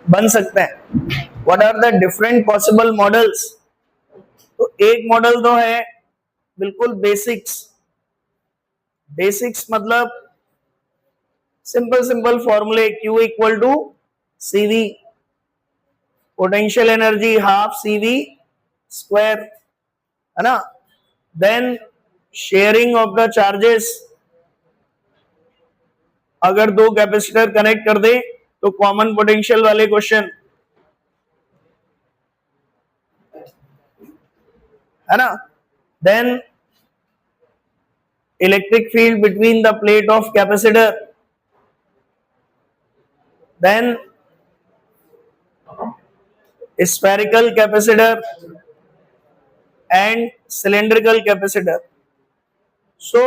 बन सकते हैं। What are the different possible models? तो एक मॉडल तो है बिल्कुल बेसिक्स। बेसिक्स मतलब सिंपल सिंपल फॉर्मूले, Q equal to CV, potential energy half CV square, है ना। Then sharing of the charges, अगर दो कैपेसिटर कनेक्ट कर दे तो कॉमन पोटेंशियल वाले क्वेश्चन, है ना। Then electric field between the plate of capacitor, then spherical capacitor and cylindrical capacitor. So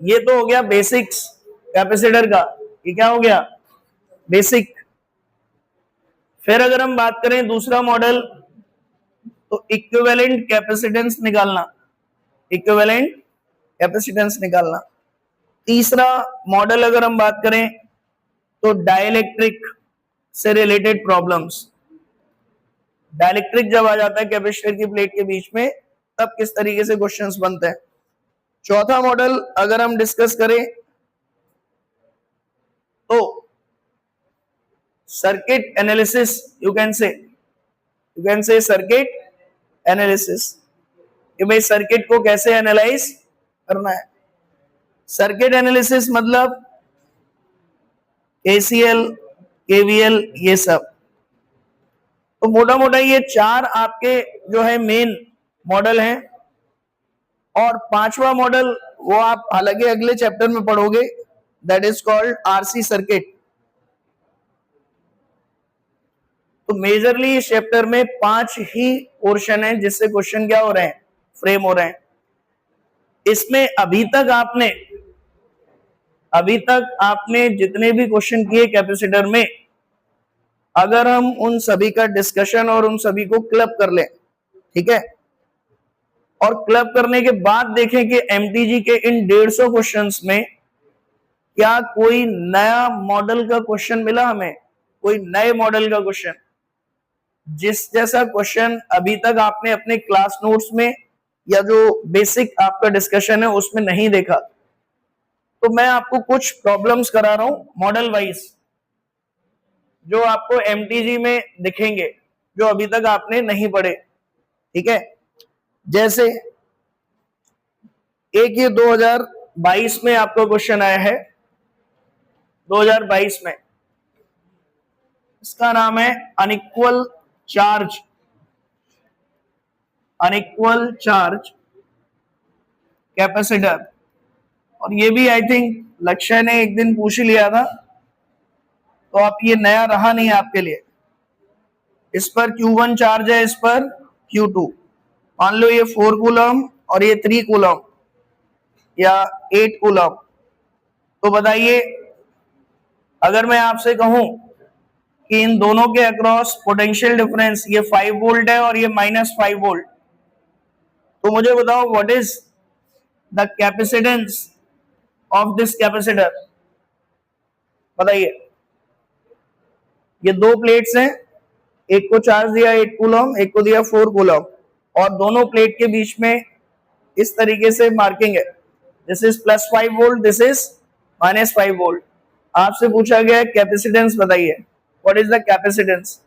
ये तो हो गया बेसिक्स कैपेसिटर का। ये क्या हो गया? बेसिक। फिर अगर हम बात करें दूसरा मॉडल, तो इक्विवेलेंट कैपेसिटेंस निकालना, इक्विवेलेंट कैपेसिटेंस निकालना। तीसरा मॉडल अगर हम बात करें तो डाइलेक्ट्रिक से रिलेटेड प्रॉब्लम्स। डाइलेक्ट्रिक जब आ जाता है कैपेसिटर की प्लेट के बीच में, तब किस तरीके से क्वेश्चंस बनते हैं। चौथा मॉडल अगर हम डिस्कस करें तो circuit analysis, you can say circuit analysis, कि भाई सर्किट को कैसे एनालाइज करना है। सर्किट एनालिसिस मतलब KCL, KVL, ये सब। तो मोटा मोटा ये चार आपके जो है मेन मॉडल हैं। और पांचवा मॉडल वो आप हालांकि अगले चैप्टर में पढ़ोगे, that is called RC circuit. तो मेजरली इस चैप्टर में 5 ही पोर्शन है जिससे क्वेश्चन क्या हो रहे हैं, फ्रेम हो रहे हैं। इसमें अभी तक आपने जितने भी क्वेश्चन किए कैपेसिटर में, अगर हम उन सभी का डिस्कशन और उन सभी को क्लब कर लें, ठीक है, और क्लब करने के बाद देखें कि MTG के इन 150 क्वेश्चंस में क्या कोई नया मॉडल का क्वेश्चन मिला हमें, कोई नए मॉडल का क्वेश्चन जिस जैसा क्वेश्चन अभी तक आपने अपने क्लास नोट्स में या जो बेसिक आपका डिस्कशन है उसमें नहीं देखा। तो मैं आपको कुछ प्रॉब्लम्स करा रहा हूं मॉडल वाइज, जो आपको MTG में दिखेंगे, जो अभी तक आपने नहीं पढ़े, ठीक है। जैसे एक ये 2022 में आपका क्वेश्चन आया है, 2022 में, इसका नाम है अनइक्वल चार्ज कैपेसिटर। और ये भी आई थिंक लक्ष्य ने एक दिन पूछ ही लिया था, तो आप ये नया रहा नहीं आपके लिए। इस पर Q1 चार्ज है, इस पर Q2। मान लो ये 4 कूलम और ये 3 कूलम या 8 कूलम। तो बताइए, अगर मैं आपसे कहूं कि इन दोनों के अक्रॉस पोटेंशियल डिफरेंस ये 5 वोल्ट है और ये -5 वोल्ट, तो मुझे बताओ what is the capacitance of this capacitor. बताइए, ये दो प्लेट्स हैं, एक को चार्ज दिया 8 कूलम, एक को दिया 4 कूलम, और दोनों प्लेट के बीच में इस तरीके से मार्किंग है, this is +5 volt, this is -5 volt. आपसे पूछा गया कैपेसिटेंस बताइए, व्हाट इज द कैपेसिटेंस।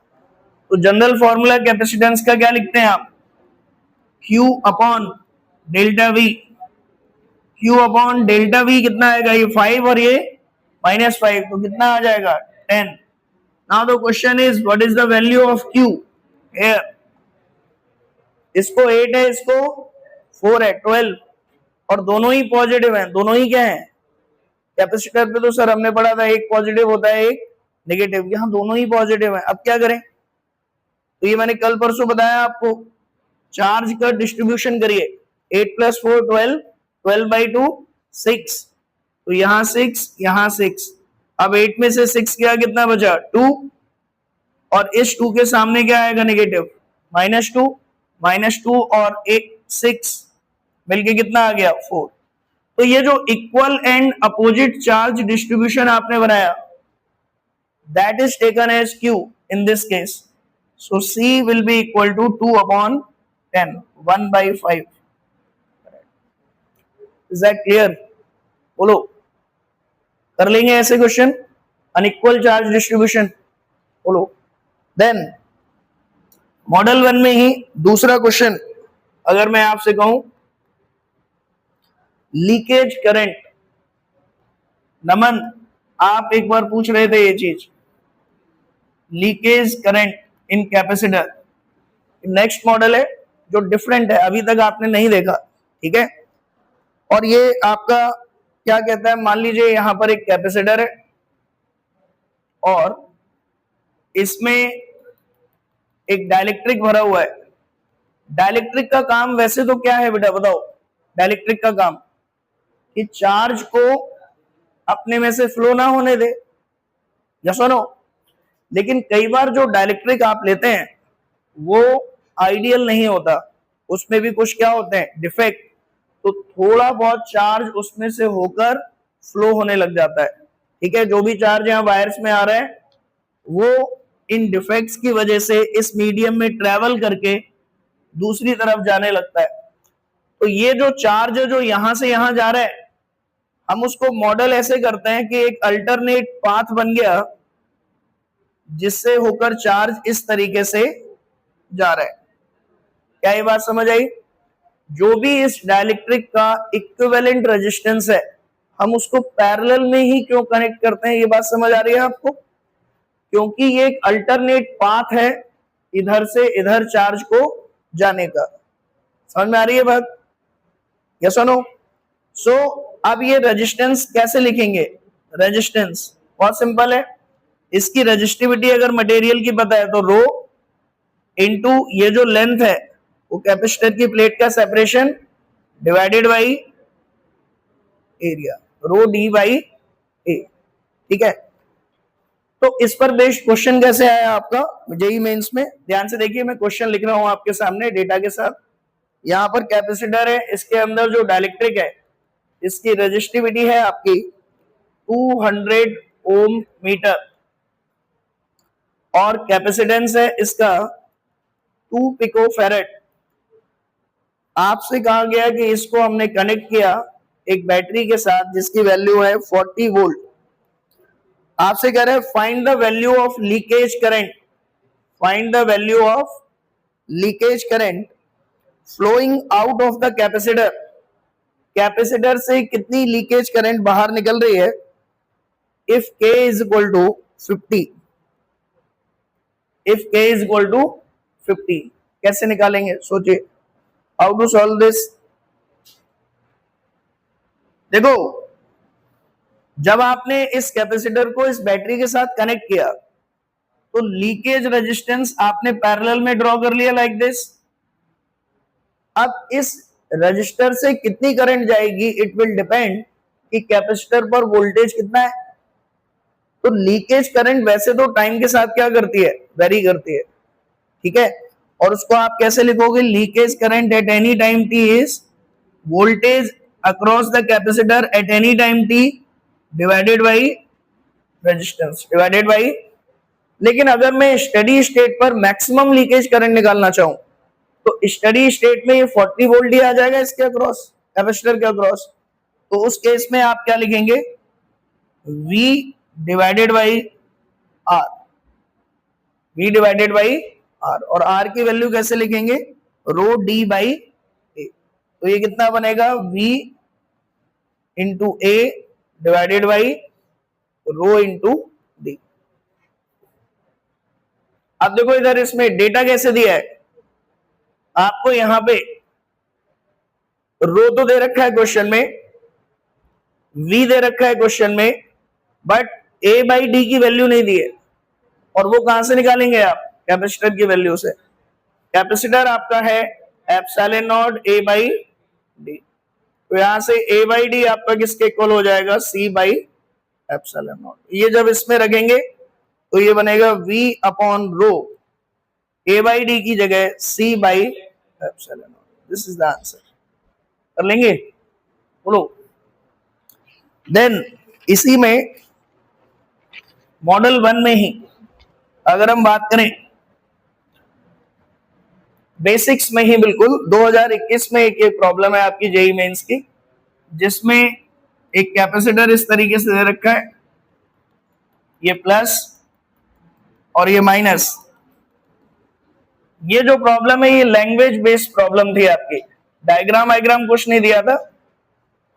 तो जनरल फॉर्मूला कैपेसिटेंस का क्या लिखते हैं आप, Q upon delta V। Q upon delta V कितना आएगा, ये 5 और ये -5, तो कितना आ जाएगा 10। Now the question is what is the value of Q here. इसको 8 है, इसको 4 है, 12, और दोनों ही पॉजिटिव हैं। दोनों ही क्या है, कैपेसिटर पे तो सर हमने पढ़ा था एक पॉजिटिव होता है एक नेगेटिव, यहां दोनों ही पॉजिटिव है। अब क्या करें, तो ये मैंने कल परसों बताया आपको, चार्ज का डिस्ट्रीब्यूशन करिए, 8 + 4 12, 12/2 6, तो यहां 6 यहां 6। अब 8 में से 6 गया, कितना बचा 2, और इस 2 के सामने क्या आएगा नेगेटिव, -2 और 6 मिलके कितना आ गया 4। तो ये जो equal and opposite charge distribution आपने बनाया, that is taken as Q। in this case. So C will be equal to 2/10, 1/5. Is that clear? बोलो, कर लेंगे ऐसे क्वेश्चन, अनइक्वल चार्ज डिस्ट्रीब्यूशन, बोलो। देन मॉडल 1 में ही दूसरा क्वेश्चन अगर मैं आपसे कहूं, लीकेज करंट। नमन, आप एक बार पूछ रहे थे ये चीज, leakage current in capacitor. Next model है जो डिफरेंट है, अभी तक आपने नहीं देखा, ठीक है। और ये आपका क्या कहता है, मान लीजिए यहां पर एक कैपेसिटर है और इसमें एक डाइलेक्ट्रिक भरा हुआ है। डाइलेक्ट्रिक का काम वैसे तो क्या है बेटा, बताओ। डाइलेक्ट्रिक का काम कि चार्ज को अपने में से फ्लो ना होने दे, या सुनो। लेकिन कई बार जो डाइलेक्ट्रिक आप लेते हैं वो आइडियल नहीं होता, उसमें भी कुछ क्या होते हैं, डिफेक्ट। तो थोड़ा बहुत चार्ज उसमें से होकर फ्लो होने लग जाता है, ठीक है। जो भी चार्ज यहाँ वायर्स में आ रहा है वो इन डिफेक्ट्स की वजह से इस मीडियम में ट्रेवल करके दूसरी तरफ जाने लगता है। तो ये जो चार्ज है जो यहां से यहां जा रहा है, हम उसको मॉडल ऐसे करते हैं कि एक अल्टरनेट पाथ बन गया जिससे होकर चार्ज इस तरीके से जा रहा है। क्या ये बात समझ आई? जो भी इस डाइलेक्ट्रिक का इक्विवेलेंट रेजिस्टेंस है हम उसको पैरेलल में ही क्यों कनेक्ट करते हैं, ये बात समझ आ रही है आपको? क्योंकि ये एक अल्टरनेट पाथ है इधर से इधर चार्ज को जाने का। समझ में आ रही है बात? यस और नो? सो अब ये रेजिस्टेंस कैसे लिखेंगे? रेजिस्टेंस बहुत सिंपल है, इसकी रेजिस्टिविटी अगर मटेरियल की पता है तो रो इनटू ये जो लेंथ है वो कैपेसिटर की प्लेट का separation divided by area, rho D by A, ठीक है। तो इस पर बेस्ड क्वेश्चन कैसे आया आपका जेईई मेंस में? ध्यान से देखिए, मैं क्वेश्चन लिख रहा हूं आपके सामने डेटा के साथ। यहां पर कैपेसिटर है, इसके अंदर जो डाइलेक्ट्रिक है इसकी रेजिस्टिविटी है आपकी 200 ओम मीटर और कैपेसिटेंस है इसका 2 पिकोफैरेड। आपसे कहा गया कि इसको हमने कनेक्ट किया एक बैटरी के साथ जिसकी वैल्यू है 40 वोल्ट। आपसे कह रहे हैं find the value of leakage current, find the value of leakage current flowing out of the capacitor. Capacitor से कितनी लीकेज करंट बाहर निकल रही है if K is equal to 50, if K is equal to 50। कैसे निकालेंगे सोचिए, हाउ टू सॉल्व दिस? देखो, जब आपने इस कैपेसिटर को इस बैटरी के साथ कनेक्ट किया तो लीकेज रेजिस्टेंस आपने पैरेलल में ड्रॉ कर लिया लाइक दिस। अब इस रजिस्टर से कितनी करंट जाएगी इट विल डिपेंड कि कैपेसिटर पर वोल्टेज कितना है। तो लीकेज करंट वैसे तो टाइम के साथ क्या करती है, वेरी करती है, ठीक है। और उसको आप कैसे लिखोगे? Leakage current at any time T is voltage across the capacitor at any time T divided by resistance divided by. लेकिन अगर मैं स्टेडी स्टेट पर मैक्सिमम लीकेज करंट निकालना चाहूं तो स्टेडी स्टेट में ये 40 वोल्ट ही आ जाएगा इसके अक्रॉस, कैपेसिटर के अक्रॉस। तो उस केस में आप क्या लिखेंगे? V divided by R, V divided by R। और R की वैल्यू कैसे लिखेंगे? रो D बाई A। तो ये कितना बनेगा? V into A divided by rho into D। अब देखो इधर इसमें डेटा कैसे दिया है आपको, यहां पे रो तो दे रखा है क्वेश्चन में, V दे रखा है क्वेश्चन में, बट A बाई डी की वैल्यू नहीं दी है। और वो कहां से निकालेंगे आप? कैपेसिटर की वैल्यू से। कैपेसिटर आपका है epsilon naught A by D, तो यहां से A बाई डी आपका किसके इक्वल हो जाएगा? C by epsilon not. ये जब इसमें रखेंगे तो ये बनेगा V upon rho A by D की जगह C by epsilon not. This is the answer. कर लेंगे? बोलो। देन इसी में मॉडल 1 में ही अगर हम बात करें बेसिक्स में ही, बिल्कुल 2021 में एक प्रॉब्लम है आपकी जेई मेंस की, जिसमें एक कैपेसिटर इस तरीके से दे रखा है, ये प्लस और ये माइनस। ये जो प्रॉब्लम है ये लैंग्वेज बेस्ड प्रॉब्लम थी आपकी, डायग्राम कुछ नहीं दिया था,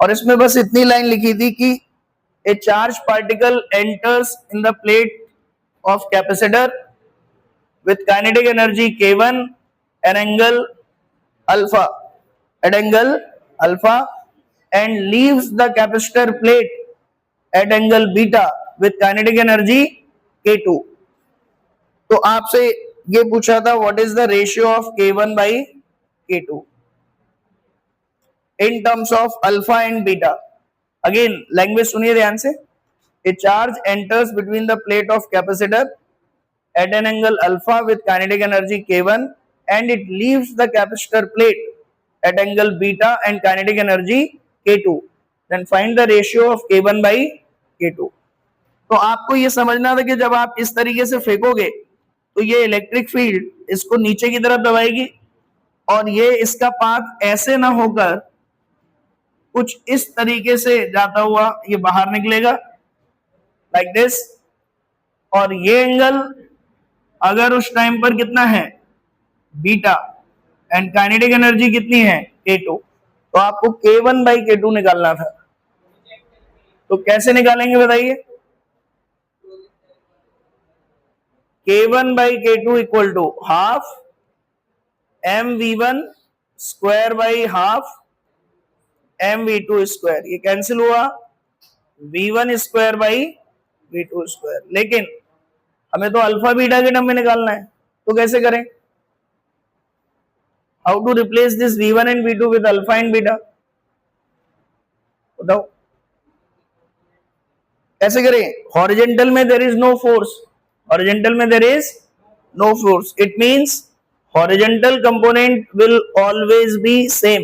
और इसमें बस इतनी लाइन लिखी थी कि ए charge particle enters in the plate of capacitor with kinetic energy K1 at angle alpha and leaves the capacitor plate at angle beta with kinetic energy K2। तो आपसे ये पूछा था what is the ratio of K1 by K2 in terms of alpha and beta। Again language सुनिए ध्यान से। A charge enters between the plate of capacitor at an angle alpha with kinetic energy K1 and it leaves the capacitor plate at angle beta and kinetic energy K2। Then find the ratio of K1 by K2। तो आपको ये समझना था कि जब आप इस तरीके से फेंकोगे तो ये इलेक्ट्रिक फील्ड इसको नीचे की तरफ दबाएगी और ये इसका पाथ ऐसे ना होकर कुछ इस तरीके से जाता हुआ ये बाहर निकलेगा लाइक दिस, और ये एंगल अगर उस टाइम पर कितना है बीटा एंड काइनेटिक एनर्जी कितनी है K2, तो आपको K1 by K2 निकालना था। तो कैसे निकालेंगे बताइए? K1 by K2 equal to half mv1 square by half mv2 square, ये कैंसिल हुआ v1 square by v2 square. लेकिन हमें तो अल्फा बीटा के टर्म में निकालना है, तो कैसे करें? How to replace this v1 and v2 with alpha and beta, बताओ कैसे करें? हॉरिजॉन्टल में there is no force, horizontal में there is no force, it means horizontal component will always be same,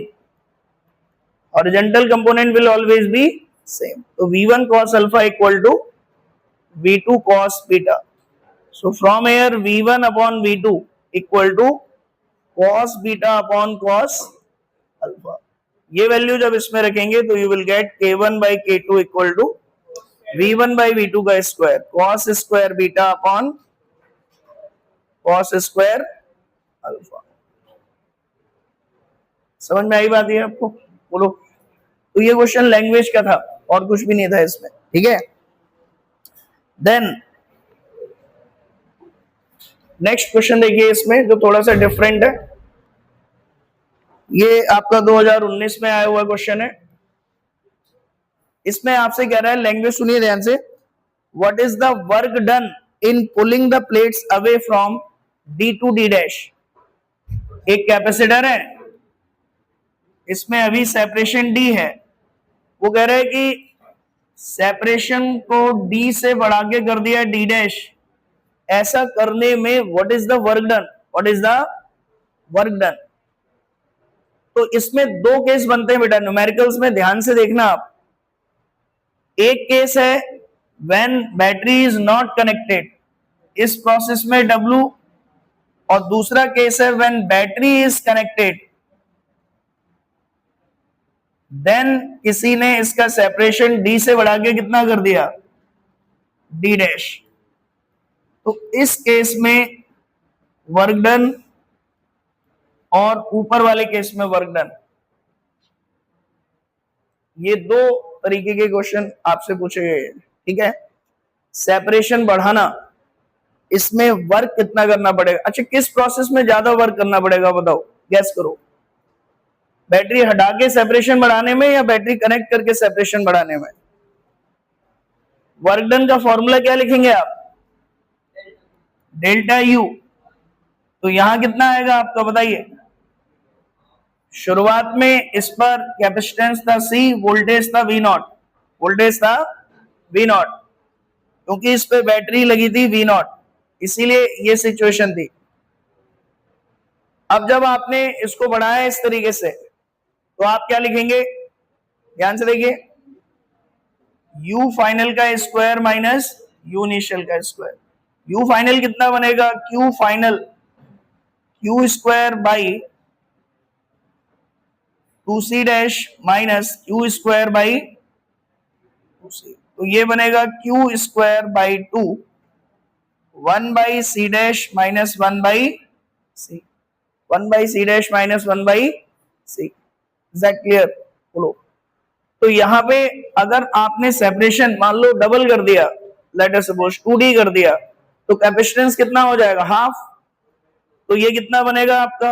horizontal component will always be same. तो v1 cos alpha equal to v2 cos beta. So from here v1 upon v2 equal to cos beta upon cos alpha। ये value जब इसमें रखेंगे तो you will get K1 by K2 equal to v1 by v2 का square cos square beta upon cos square alpha. समझ में आई बात है आपको? बोलो। तो ये क्वेश्चन लैंग्वेज का था और कुछ भी नहीं था इसमें, ठीक है। देन नेक्स्ट क्वेश्चन देखिए इसमें जो थोड़ा सा डिफरेंट है, ये आपका 2019 में आया हुआ क्वेश्चन है। इसमें आपसे कह रहा है, लैंग्वेज सुनिए ध्यान से, what is the work done in pulling the plates away from D to D dash. एक कैपेसिटर है, इसमें अभी सेपरेशन D है, वो कह रहा है कि सेपरेशन को D से बढ़ा के कर दिया D डैश, ऐसा करने में what is the work done, what is the work done. तो इसमें दो केस बनते हैं बेटा, न्यूमेरिकल्स में ध्यान से देखना आप। एक केस है when battery is not connected, इस प्रोसेस में W, और दूसरा केस है when battery is connected, then किसी ने इसका सेपरेशन D से बढ़ा के कितना कर दिया D डैश। तो इस केस में वर्क डन और ऊपर वाले केस में वर्क डन, ये दो तरीके के क्वेश्चन आपसे पूछे गए हैं, ठीक है। सेपरेशन बढ़ाना, इसमें वर्क कितना करना पड़ेगा? अच्छा, किस प्रोसेस में ज्यादा वर्क करना पड़ेगा बताओ, गैस करो। बैटरी हटा के सेपरेशन बढ़ाने में या बैटरी कनेक्ट करके सेपरेशन बढ़ाने में? वर्क डन का फॉर्मूला क्या लिखेंगे आप? Delta U। तो यहां कितना आएगा आपका बताइए? शुरुआत में इस पर कैपेसिटेंस था C, वोल्टेज था V0, वोल्टेज था V0, क्योंकि इस पे बैटरी लगी थी V0, इसीलिए ये सिचुएशन थी। अब जब आपने इसको बढ़ाया इस तरीके से, तो आप क्या लिखेंगे? ध्यान से देखिए, U फाइनल का स्क्वायर माइनस U इनिशियल का स्क्वायर। Q फाइनल कितना बनेगा? Q final Q square by 2C dash minus Q square by 2C, तो ये बनेगा Q square by 2 1 by C dash minus 1 by C, 1 by C dash minus 1 by C। Is that clear? बोलो। तो यहां पे अगर आपने सेपरेशन मान लो डबल कर दिया, लेट अस सपोज 2D कर दिया, तो कैपेसिटेंस कितना हो जाएगा? हाफ। तो ये कितना बनेगा आपका?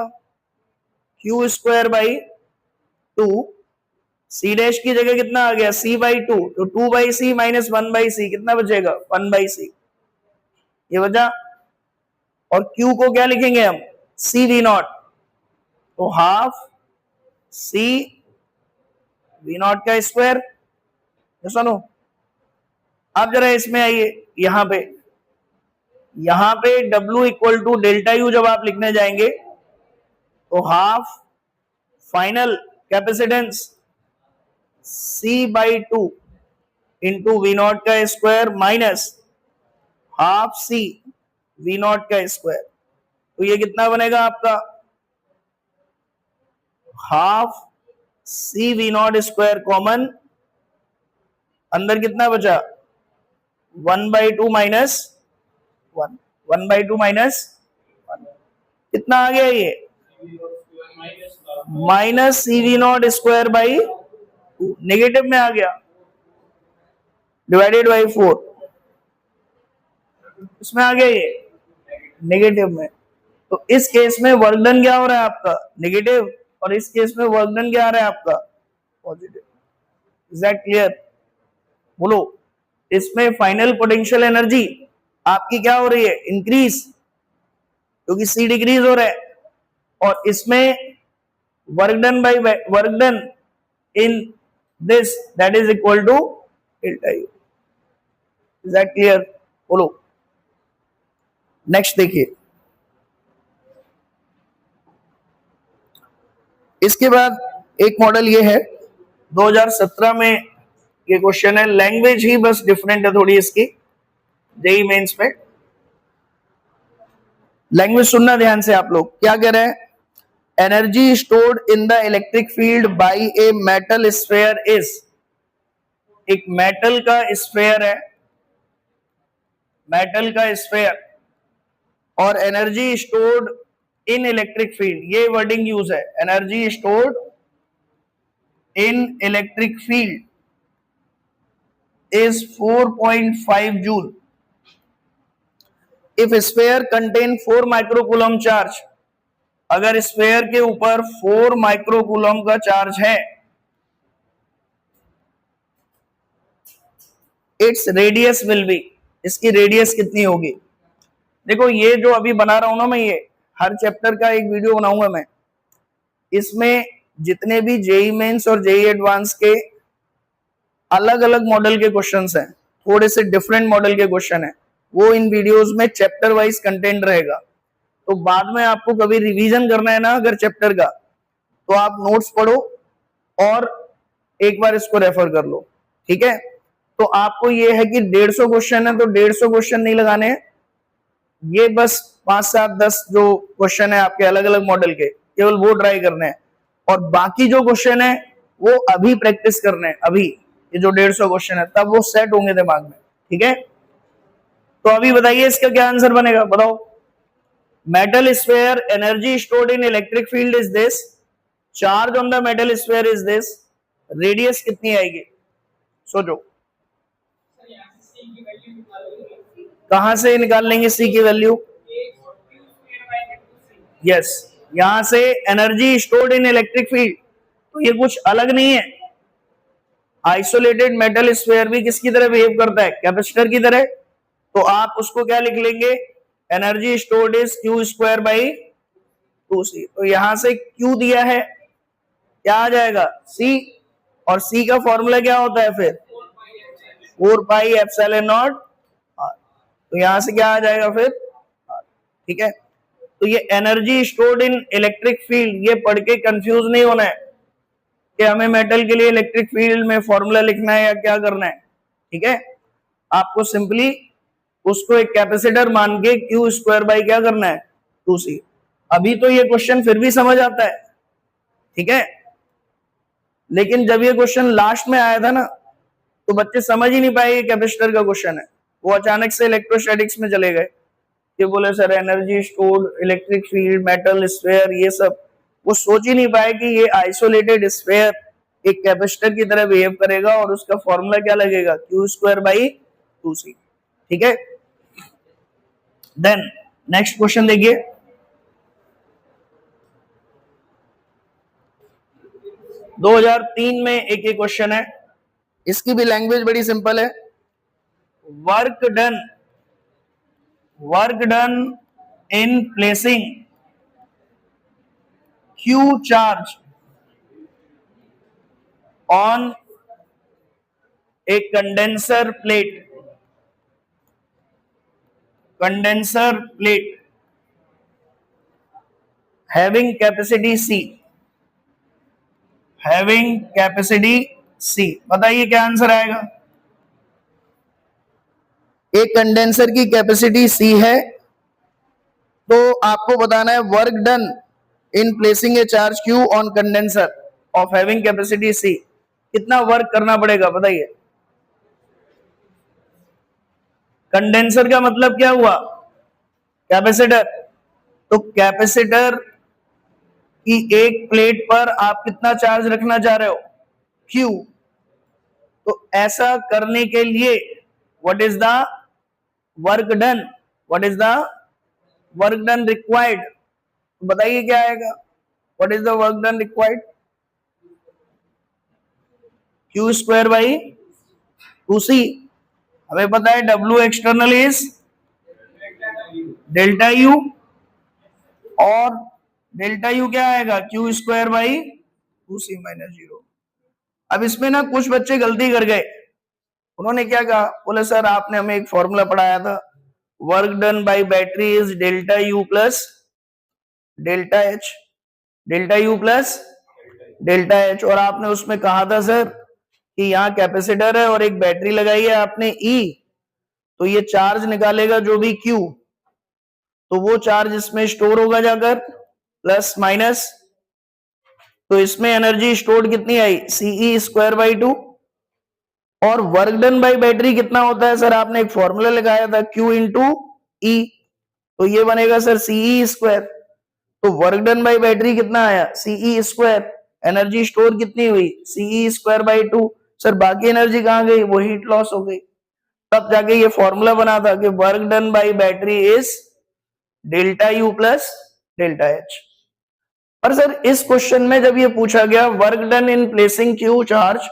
Q square by 2, C dash की जगह कितना आ गया? C बाई 2, तो 2 by C minus 1 by C कितना बचेगा? 1 बाई C, ये बचा। और Q को क्या लिखेंगे हम? C V नॉट, तो हाफ C V नॉट का स्क्वायर। सुनो, आप जरा इसमें आइए, यहां पे W equal to delta U जब आप लिखने जाएंगे तो half final capacitance C by 2 into V naught का square minus half C V naught का स्क्वायर, तो ये कितना बनेगा आपका? Half C V naught square common, अंदर कितना बचा? 1 बाई 2 माइनस 1, 1 बाई 2 माइनस 1, कितना आ गया ये? Minus C V naught square by 2, negative में आ गया, डिवाइडेड बाई 4, इसमें आ गया ये नेगेटिव में। तो इस केस में वर्क डन क्या हो रहा है आपका? नेगेटिव, और इस केस में वर्क डन क्या आ रहा है आपका? पॉजिटिव। Is that clear? बोलो। इसमें फाइनल पोटेंशियल एनर्जी आपकी क्या हो रही है? इंक्रीज, क्योंकि C डिक्रीज हो रहा है, और इसमें work done by work done in this that is equal to delta U। Is that clear? बोलो। नेक्स्ट देखिए, इसके बाद एक मॉडल ये है 2017 में, ये क्वेश्चन है, लैंग्वेज ही बस डिफरेंट है थोड़ी इसकी, जेई मेंस में। लैंग्वेज सुनना ध्यान से आप लोग, क्या कह रहे हैं? Energy stored in the electric field by a metal sphere is, एक मेटल का स्फीयर है, मेटल का स्फीयर, और energy stored in electric field, ये वर्डिंग यूज है, energy stored in electric field is 4.5 joule if sphere contain 4 microcoulomb charge, अगर sphere के ऊपर 4 माइक्रोकूलम का चार्ज है, इट्स रेडियस विल बी, इसकी रेडियस कितनी होगी? देखो ये जो अभी बना रहा हूं ना मैं, ये हर चैप्टर का एक वीडियो बनाऊंगा मैं, इसमें जितने भी जेई मेंस और जेई एडवांस के अलग अलग मॉडल के क्वेश्चंस हैं, थोड़े से डिफरेंट मॉडल के क्वेश्चन हैं, वो इन वीडियोस में चैप्टर वाइज कंटेंट रहेगा। तो बाद में आपको कभी रिवीजन करना है ना अगर चैप्टर का, तो आप नोट्स पढ़ो और एक बार इसको रेफर कर लो, ठीक है? तो आपको ये है कि 150 क्वेश्चन है तो 150 क्वेश्चन नहीं लगाने हैं, ये बस 5, 7, 10 जो क्वेश्चन है आपके अलग अलग मॉडल के, केवल वो ट्राई करने हैं, और बाकी जो क्वेश्चन है वो अभी प्रैक्टिस करने हैं, अभी ये जो 150 क्वेश्चन है तब वो सेट होंगे दिमाग में, ठीक है? तो अभी बताइए इसका क्या आंसर बनेगा, बताओ। Metal sphere, energy stored in electric field is this, charge on the metal sphere is this, radius कितनी आएगी? सोचो, कहां से निकाल लेंगे C की वैल्यू? यस, यहां से energy stored in electric field, तो ये कुछ अलग नहीं है, आइसोलेटेड मेटल स्फीयर भी किसकी तरह बिहेव करता है? कैपेसिटर की तरह। तो आप उसको क्या लिख लेंगे? Energy stored is Q square by 2C, तो यहां से Q दिया है, क्या आ जाएगा? C, और C का फॉर्मूला क्या होता है फिर? 4 पाई एप्सिलॉन नॉट R, तो यहां से क्या आ जाएगा फिर? R, ठीक है? तो ये energy stored in electric field, ये पढ़ के कंफ्यूज नहीं होना है कि हमें मेटल के लिए इलेक्ट्रिक फील्ड में फॉर्मूला लिखना है या क्या करना है, ठीक है? आपको सिंपली उसको एक कैपेसिटर मान के क्यू स्क्वायर बाई क्या करना है 2c। अभी तो ये क्वेश्चन फिर भी समझ आता है, ठीक है, लेकिन जब ये क्वेश्चन लास्ट में आया था ना तो बच्चे समझ ही नहीं पाए ये कैपेसिटर का क्वेश्चन है, वो अचानक से इलेक्ट्रोस्टैटिक्स में चले गए। ये बोले sir energy stored, electric field, metal sphere, ये सब वो सोच ही नहीं पाए कि ये आइसोलेटेड स्फीयर एक कैपेसिटर की तरह बिहेव करेगा और उसका फॉर्मूला क्या लगेगा क्यू स्क्वायर बाई 2c, ठीक है। देन नेक्स्ट क्वेश्चन देखिए, दो 2003 में एक ही क्वेश्चन है, इसकी भी लैंग्वेज बड़ी सिंपल है। Work done in placing Q charge on a condenser plate having capacity C, बताइए क्या आंसर आएगा। एक कंडेंसर की कैपेसिटी C है, तो आपको बताना है work done in placing A charge Q on condenser of having capacity C, कितना वर्क करना पड़ेगा बताइए। कंडेंसर का मतलब क्या हुआ कैपेसिटर, तो कैपेसिटर की एक प्लेट पर आप कितना चार्ज रखना चाह रहे हो Q, तो ऐसा करने के लिए what is the work done required, बताइए क्या आएगा, what is the work done required Q square by 2c। हमें पता है W external is delta U, और डेल्टा U क्या आएगा Q square by 2c minus 0। अब इसमें ना कुछ बच्चे गलती कर गए, उन्होंने क्या कहा, बोले सर आपने हमें एक फॉर्मूला पढ़ाया था work done by battery is delta U plus delta H, delta U plus delta H, और आपने उसमें कहा था सर कि यहाँ कैपेसिटर है और एक बैटरी लगाई है आपने E, तो ये चार्ज निकालेगा जो भी Q, तो वो चार्ज इसमें स्टोर होगा जाकर प्लस माइनस, तो इसमें एनर्जी स्टोर्ड कितनी आई CE स्क्वायर बाई 2, और वर्क डन बाई बैटरी कितना होता है सर, आपने एक फॉर्मूला लगाया था Q इंटू E, तो ये बनेगा सर CE स्क्वायर, तो वर्क डन बाई बैटरी कितना आया CE स्क्वायर, एनर्जी स्टोर कितनी हुई CE स्क्वायर बाई 2, सर बाकी एनर्जी कहां गई, वो हीट लॉस हो गई। तब जाके ये फॉर्मूला बना था कि work done by battery is delta U plus delta H। और सर इस क्वेश्चन में जब ये पूछा गया work done in placing Q charge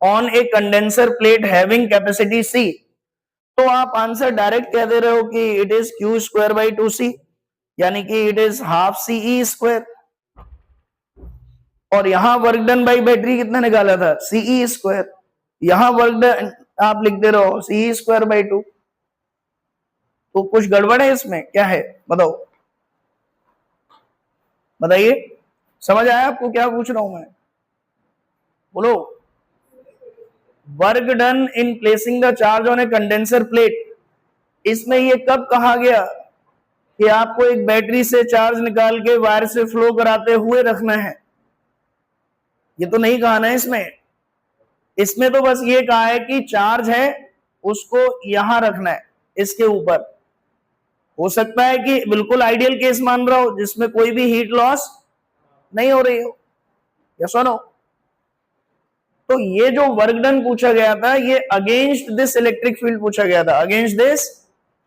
on A condenser plate having capacity C, तो आप आंसर डायरेक्ट कह दे रहे हो कि it is Q square by 2c, यानी कि it is half CE square, और यहां वर्क डन बाई बैटरी कितना निकाला था CE स्क्वायर, यहां वर्क डन आप लिख दे रहे हो CE स्क्वायर बाई 2, तो कुछ गड़बड़ है इसमें, क्या है बताओ, बताइए, समझ आया आपको क्या पूछ रहा हूं मैं, बोलो। Work done in placing the charge on A condenser plate, इसमें ये कब कहा गया कि आपको एक बैटरी से चार्ज निकाल के वायर से फ्लो कराते हुए रखना है, ये तो नहीं कहा ना इसमें, इसमें तो बस ये कहा है कि चार्ज है उसको यहां रखना है इसके ऊपर। हो सकता है कि बिल्कुल आइडियल केस मान रहा हो जिसमें कोई भी हीट लॉस नहीं हो रही हो, या सुनो, तो ये जो वर्क डन पूछा गया था ये अगेंस्ट दिस इलेक्ट्रिक फील्ड पूछा गया था, अगेंस्ट दिस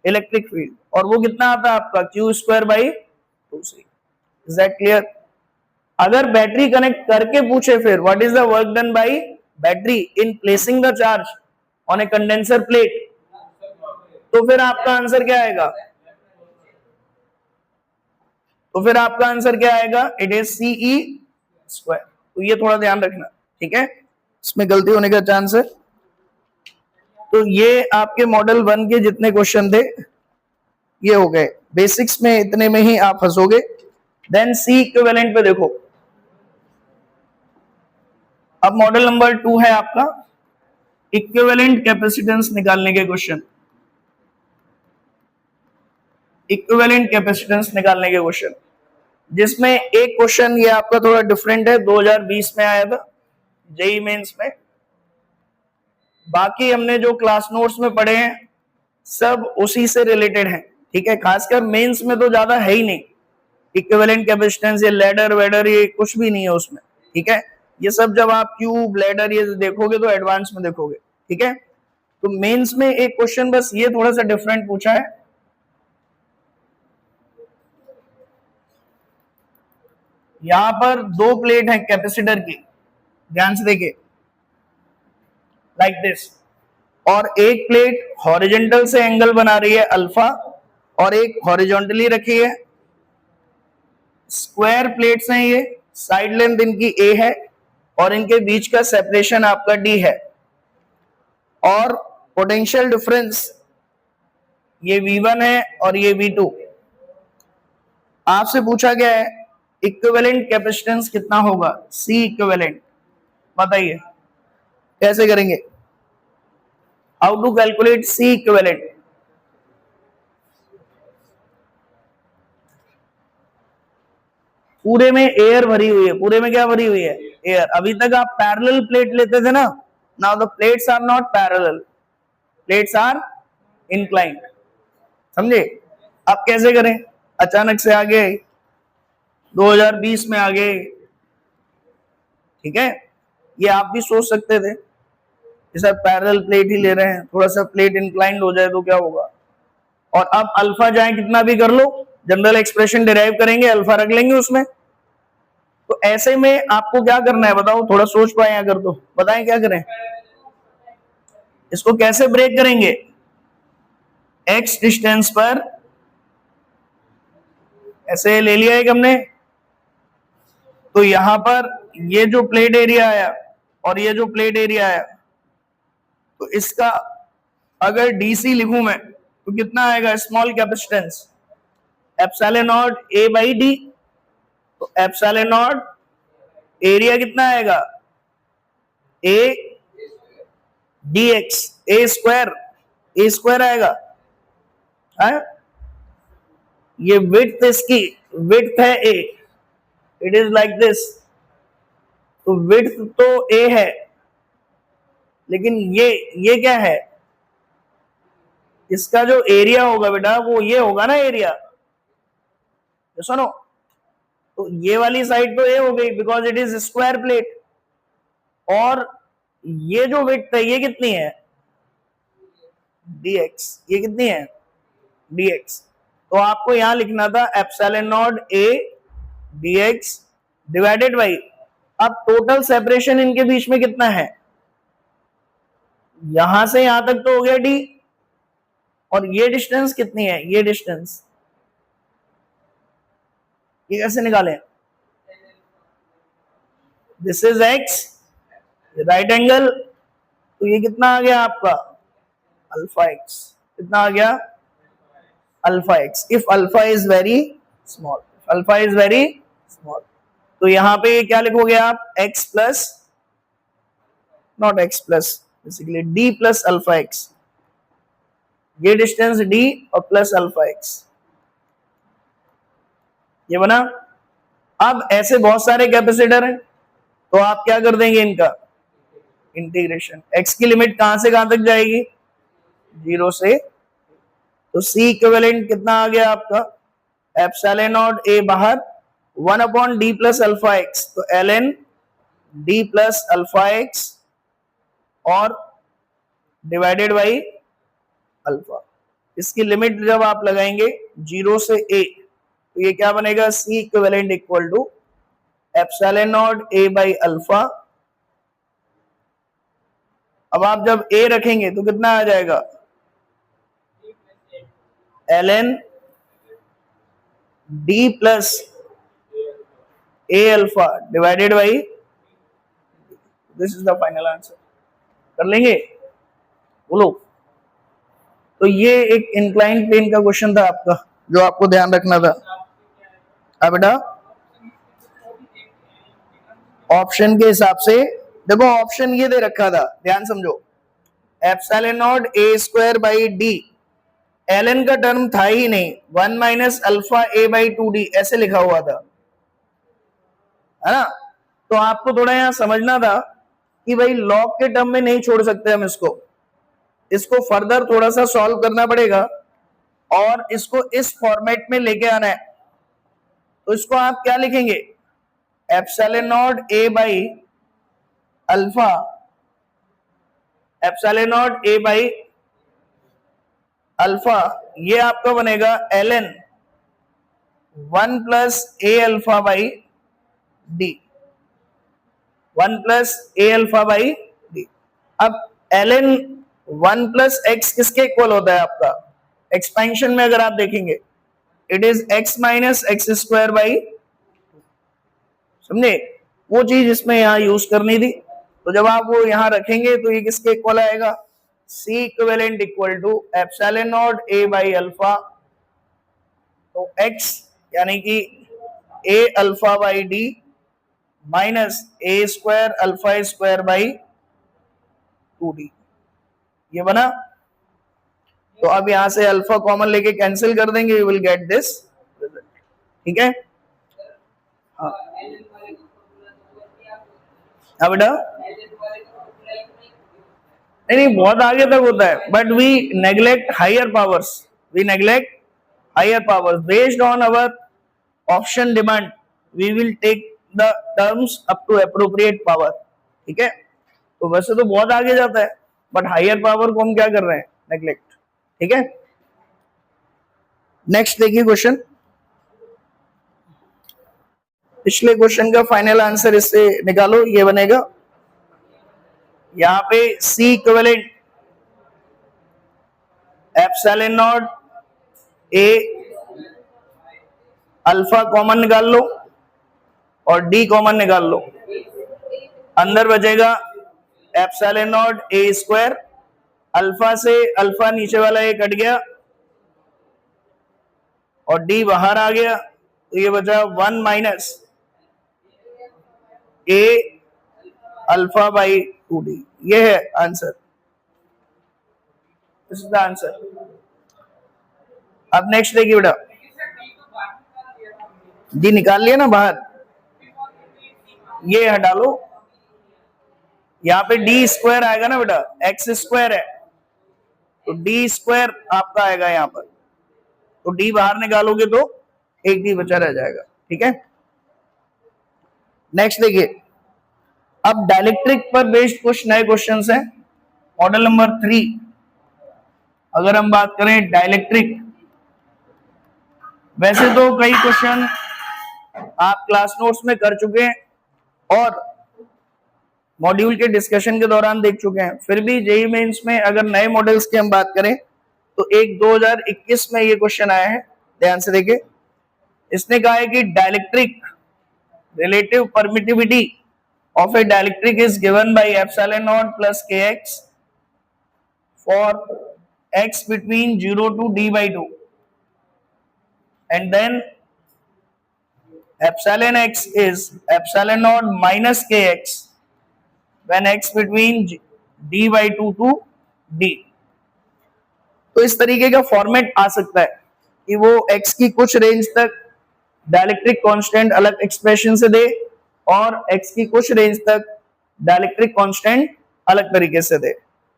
इलेक्ट्रिक फील्ड, और वो कितना आता है आपका Q square by 2c। Is that clear. अगर बैटरी कनेक्ट करके पूछे फिर what is the work done by battery in placing the charge on A condenser plate, तो फिर आपका आंसर क्या आएगा, तो फिर आपका आंसर क्या आएगा, इट इज CE स्क्वायर। तो ये थोड़ा ध्यान रखना, ठीक है, इसमें गलती होने का चांस है। तो ये आपके मॉडल 1 के जितने क्वेश्चन थे ये हो गए, बेसिक्स में इतने में ही आप फंसोगे। देन C इक्विवेलेंट पे देखो, अब मॉडल नंबर 2 है आपका इक्विवेलेंट कैपेसिटेंस निकालने के क्वेश्चन। इक्विवेलेंट कैपेसिटेंस निकालने के क्वेश्चन, जिसमें एक क्वेश्चन ये आपका थोड़ा डिफरेंट है, 2020 में आया था जेई मेंस में। बाकी हमने जो क्लास नोट्स में पढ़े हैं सब उसी से रिलेटेड है, ठीक है। खासकर मेंस में तो ज्यादा है ही नहीं, इक्विवेलेंट कैपेसिटेंस ये लैडर वेडर ये कुछ भी नहीं है उसमें, ठीक है। ये सब जब आप क्यूब लैडर ये देखोगे तो एडवांस में देखोगे, ठीक है। तो मेंस में एक क्वेश्चन बस ये थोड़ा सा डिफरेंट पूछा है। यहां पर दो प्लेट है कैपेसिटर की, ध्यान से देखिए, लाइक दिस, और एक प्लेट हॉरिजॉन्टल से एंगल बना रही है अल्फा और एक हॉरिजॉन्टली रखी है। स्क्वायर प्लेट्स हैं ये, साइड लेंथ इनकी ए है और इनके बीच का सेपरेशन आपका डी है। और पोटेंशियल डिफरेंस ये V1 है और ये V2। आपसे पूछा गया है इक्विवेलेंट कैपेसिटेंस कितना होगा, C इक्विवेलेंट, बताइए कैसे करेंगे, how to calculate C equivalent. पूरे में एयर भरी हुई है, पूरे में क्या भरी हुई है, एयर। अभी तक आप पैरेलल प्लेट लेते थे ना, now the plates are not parallel, plates are inclined, समझे। अब कैसे करें, अचानक से आ गए 2020 में आ गए, ठीक है। ये आप भी सोच सकते थे कि सर पैरेलल प्लेट ही ले रहे हैं, थोड़ा सा प्लेट इंक्लाइंड हो जाए तो क्या होगा। और अब अल्फा जाए कितना भी कर लो, जनरल एक्सप्रेशन डिराइव करेंगे, अल्फा रख लेंगे उसमें। तो ऐसे में आपको क्या करना है बताओ, थोड़ा सोच पाए अगर तो बताएं क्या करें। इसको कैसे ब्रेक करेंगे, एक्स डिस्टेंस पर ऐसे ले लिया एक हमने, तो यहां पर ये जो प्लेट एरिया आया और ये जो प्लेट एरिया आया, तो इसका अगर डीसी लिखूं मैं तो कितना आएगा, small capacitance epsilon naught A by D. तो एप्सिलॉन नॉट एरिया कितना आएगा, A D x, A square आएगा है? ये विड्थ इसकी विड्थ है ए, इट इज लाइक दिस। तो विड्थ तो ए है, लेकिन ये क्या है, इसका जो एरिया होगा बेटा वो ये होगा ना एरिया, सुनो। तो ये वाली साइड तो ए हो गई because it is square plate, और ये जो विड्थ है ये कितनी है, dx, ये कितनी है dx। तो आपको यहां लिखना था epsilon naught a dx divided by, अब टोटल सेपरेशन इनके बीच में कितना है, यहां से यहां तक तो हो गया d, और ये डिस्टेंस कितनी है, ये डिस्टेंस, ये कैसे निकालें, this is x, right angle, तो ये कितना आ गया आपका अल्फा x, कितना आ गया alpha x, if alpha is very small, alpha is very small. तो यहां पे क्या लिखोगे आप, x plus, not x plus, basically d plus alpha x, ये डिस्टेंस d और प्लस अल्फा x, ये बना। अब ऐसे बहुत सारे कैपेसिटर हैं, तो आप क्या कर देंगे, इनका इंटीग्रेशन, x की लिमिट कहां से कहां तक जाएगी, 0 से, तो C इक्विवेलेंट कितना आ गया आपका, एप्सिलॉन नॉट a बाहर 1 upon d plus alpha x, तो ln d plus alpha x और डिवाइडेड बाई अल्फा। इसकी लिमिट जब आप लगाएंगे 0 से a, तो ये क्या बनेगा, C equivalent equal to epsilon naught a by alpha. अब आप जब a रखेंगे तो कितना आ जाएगा, ln d plus a alpha divided by, this is the final answer. कर लेंगे, बोलो। तो ये एक इंक्लाइन प्लेन का क्वेश्चन था आपका, जो आपको ध्यान रखना था। अब बेटा ऑप्शन के हिसाब से देखो, ऑप्शन ये दे रखा था, ध्यान समझो, epsilon naught a square by D ln का टर्म था ही नहीं, 1 minus alpha a by 2d ऐसे लिखा हुआ था, है ना। तो आपको थोड़ा यहां समझना था कि भाई लॉग के टर्म में नहीं छोड़ सकते हम इसको फर्दर थोड़ा सा सॉल्व करना पड़ेगा और इसको इस फॉर्मेट में लेके आना है। तो इसको आप क्या लिखेंगे, epsilon naught a by alpha, epsilon naught a by alpha, ये आपका बनेगा ln 1 plus a alpha by D, 1 plus a alpha by D. अब ln 1 प्लस x किसके इक्वल होता है आपका, एक्सपेंशन में अगर आप देखेंगे it is x minus x square by, समझे, वो चीज इसमें यहां यूज करनी थी। तो जब आप वो यहां रखेंगे तो ये किसके इक्वल आएगा, C equivalent equal to epsilon naught a by alpha, तो x यानी कि a alpha by d minus a square alpha square by 2d, ये बना। तो अब यहां से अल्फा कॉमन लेके कैंसिल कर देंगे, you will get this result, ठीक है। हाँ अब बेटा नहीं बहुत आगे तक होता है, but we neglect higher powers, we neglect higher powers based on our option demand, we will take the terms up to appropriate power, ठीक है। तो वैसे तो बहुत आगे जाता है, बट हायर पावर को हम क्या कर रहे हैं, नेग्लेक्ट, ठीक है। नेक्स्ट देखिए क्वेश्चन, पिछले क्वेश्चन का फाइनल आंसर इससे निकालो, ये बनेगा यहां पे C equivalent epsilon naught a alpha common निकाल लो और d कॉमन निकाल लो, अंदर बचेगा epsilon naught a square, alpha से अल्फा नीचे वाला ये कट गया और d बाहर आ गया, तो ये बचा 1 minus a alpha by 2d, ये है answer, this is the answer. अब नेक्स्ट देखिए बेटा, डी निकाल लिया ना बाहर, ये हटा लो, यहाँ पे डी स्क्वायर आएगा ना बेटा, एक्स स्क्वायर है तो डी स्क्वायर आपका आएगा यहाँ पर, तो डी बाहर निकालोगे तो एक डी बचा रह जाएगा, ठीक है। नेक्स्ट देखिए, अब डाइलेक्ट्रिक पर बेस्ड कुछ नए क्वेश्चंस हैं। मॉडल नंबर 3, अगर हम बात करें डाइलेक्ट्रिक, वैसे तो कई क्वेश्चन आप क्लास नोट्स में कर चुके हैं और मॉड्यूल के डिस्कशन के दौरान देख चुके हैं, फिर भी जेईई मेंस में अगर नए मॉडल्स की हम बात करें तो एक 2021 में ये क्वेश्चन आया है, ध्यान से देखिए। इसने कहा है कि dielectric relative permittivity of a dielectric is given by epsilon naught plus kx for x between 0 to d by 2, and then epsilon x is epsilon naught minus kx when x between d by 2 to d। तो इस तरीके का format आ सकता है कि वो x की कुछ रेंज तक डाइलेक्ट्रिक कांस्टेंट अलग एक्सप्रेशन से दे और x की कुछ रेंज तक डाइलेक्ट्रिक कांस्टेंट अलग तरीके से दे।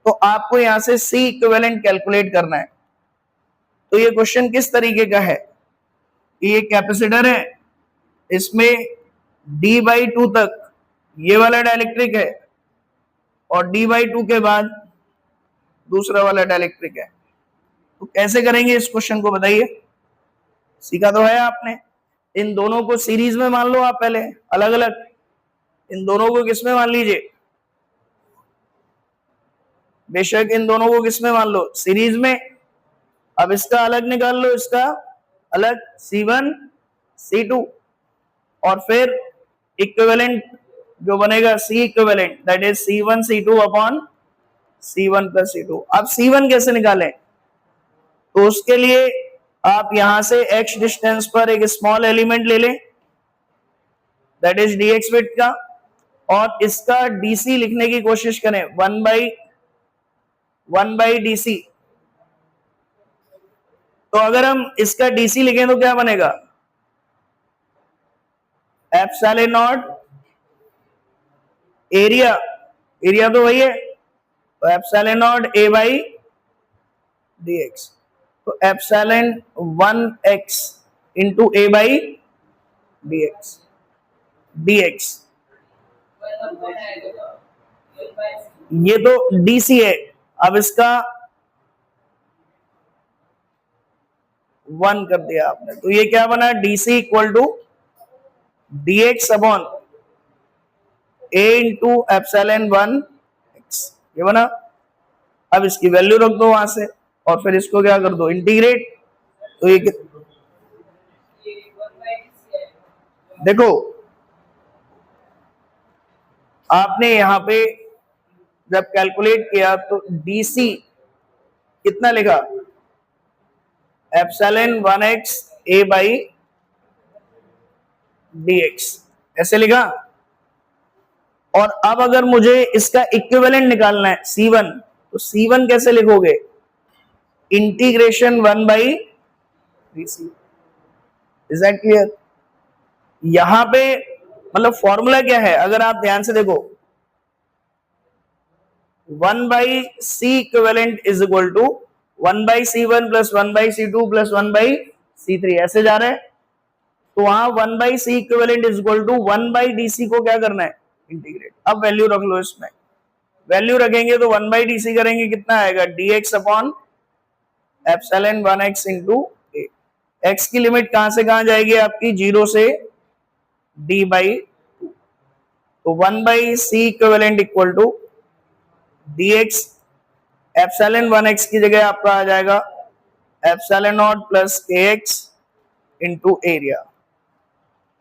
तो आपको यहां से C इक्विवेलेंट कैलकुलेट करना है। तो ये क्वेश्चन किस तरीके का है, ये कैपेसिटर है, इसमें D/2 तक ये वाला डाइलेक्ट्रिक है और D/2 के बाद दूसरा वाला डाइलेक्ट्रिक है। तो कैसे करेंगे इस क्वेश्चन को बताइए, सीखा तो है आपने। इन दोनों को सीरीज में मान लो आप, पहले अलग अलग, इन दोनों को किस में मान लीजिए, बेशक इन दोनों को किस में मान लो, सीरीज में। अब इसका अलग निकाल लो, इसका अलग C1 C2, और फिर इक्विवेलेंट जो बनेगा C equivalent that is C1 C2 upon C1 plus C2। अब C1 कैसे निकालें, तो उसके लिए आप यहां से x डिस्टेंस पर एक स्मॉल एलिमेंट ले लें दैट इज dx विड्थ का, और इसका dc लिखने की कोशिश करें, 1 बाई dc, तो अगर हम इसका डीसी लिखें तो क्या बनेगा, एप्सिलॉन नॉट एरिया, एरिया तो वही है, तो epsilon naught A by D X, तो epsilon 1x into A by D X, ये तो डीसी है। अब इसका 1 कर दिया आपने, तो ये क्या बना, dc equal to d x upon a into epsilon 1x, ये बना। अब इसकी वैल्यू रख दो वहां से और फिर इसको क्या कर दो, इंटीग्रेट। तो ये देखो आपने यहां पे जब कैलकुलेट किया तो डीसी कितना लिखा, epsilon 1x A by dx, ऐसे लिखा। और अब अगर मुझे इसका इक्विवेलेंट निकालना है C1, तो C1 कैसे लिखोगे, integration 1 by dc। Is that clear? यहां पे मतलब फॉर्मूला क्या है, अगर आप ध्यान से देखो, 1 by c equivalent is equal to 1 by C1 plus 1 by C2 plus 1 by C3, ऐसे जा रहे हैं। तो वहां 1 by c equivalent is equal to 1 by dc को क्या करना है, इंटीग्रेट। अब वैल्यू रख लो, इसमें वैल्यू रखेंगे तो 1 बाई डीसी करेंगे, कितना आएगा, dx upon epsilon 1x into A. X की लिमिट कहां से कहां जाएगी आपकी, 0 से d बाई 2, तो 1 by c equivalent equal to dx, epsilon 1x की जगह आपका आ जाएगा epsilon naught plus kx into area,